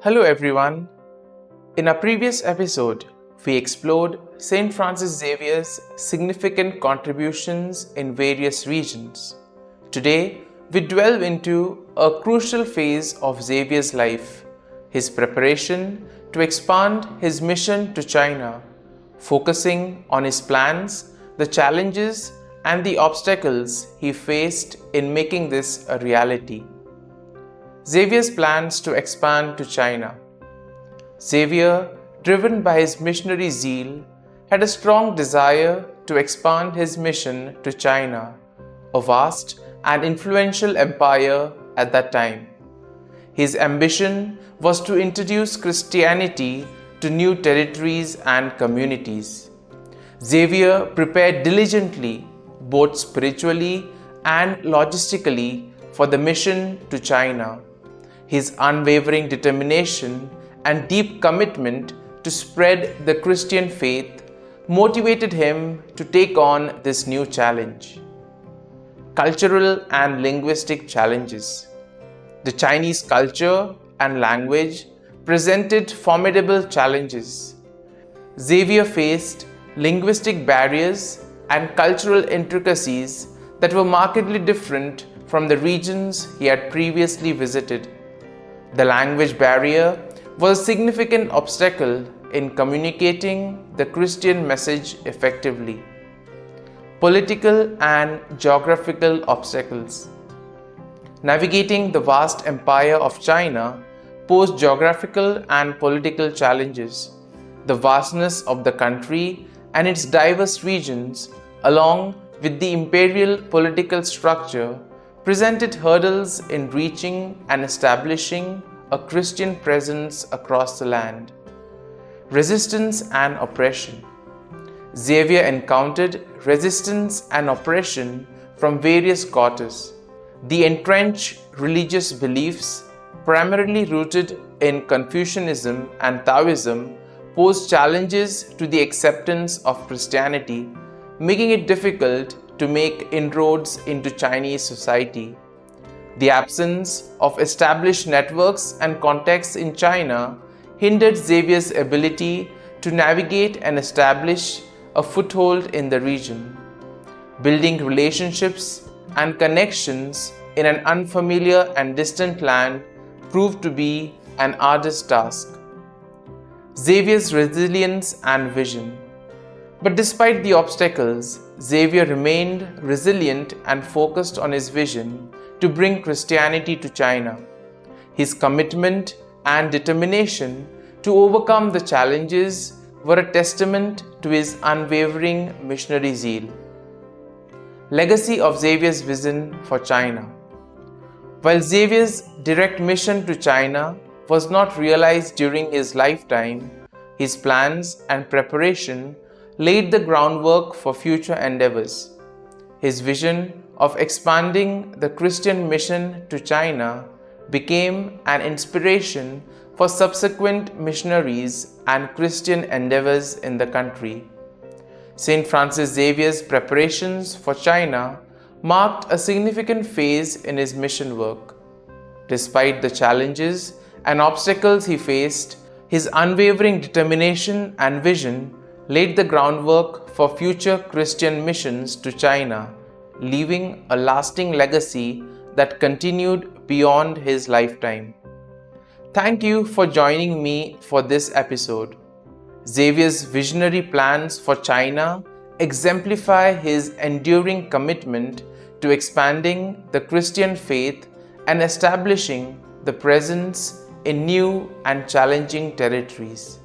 Hello everyone. In our previous episode, we explored St Francis Xavier's significant contributions in various regions. Today, we delve into a crucial phase of Xavier's life, his preparation to expand his mission to China, focusing on his plans, the challenges, and the obstacles he faced in making this a reality. Xavier's plans to expand to China. Xavier, driven by his missionary zeal, had a strong desire to expand his mission to China, a vast and influential empire at that time. His ambition was to introduce Christianity to new territories and communities. Xavier prepared diligently, both spiritually and logistically, for the mission to China. His unwavering determination and deep commitment to spread the Christian faith motivated him to take on this new challenge. Cultural and linguistic challenges. The Chinese culture and language presented formidable challenges. Xavier faced linguistic barriers and cultural intricacies that were markedly different from the regions he had previously visited. The language barrier was a significant obstacle in communicating the Christian message effectively. Political and geographical obstacles. Navigating the vast empire of China posed geographical and political challenges. The vastness of the country and its diverse regions, along with the imperial political structure, presented hurdles in reaching and establishing a Christian presence across the land. Resistance and oppression. Xavier encountered resistance and oppression from various quarters. The entrenched religious beliefs, primarily rooted in Confucianism and Taoism, posed challenges to the acceptance of Christianity, making it difficult to make inroads into Chinese society. The absence of established networks and contacts in China hindered Xavier's ability to navigate and establish a foothold in the region. Building relationships and connections in an unfamiliar and distant land proved to be an arduous task. Xavier's resilience and vision. But despite the obstacles, Xavier remained resilient and focused on his vision to bring Christianity to China. His commitment and determination to overcome the challenges were a testament to his unwavering missionary zeal. Legacy of Xavier's vision for China. While Xavier's direct mission to China was not realized during his lifetime, his plans and preparation laid the groundwork for future endeavors. His vision of expanding the Christian mission to China became an inspiration for subsequent missionaries and Christian endeavors in the country. St. Francis Xavier's preparations for China marked a significant phase in his mission work. Despite the challenges and obstacles he faced, his unwavering determination and vision laid the groundwork for future Christian missions to China, leaving a lasting legacy that continued beyond his lifetime. Thank you for joining me for this episode. Xavier's visionary plans for China exemplify his enduring commitment to expanding the Christian faith and establishing the presence in new and challenging territories.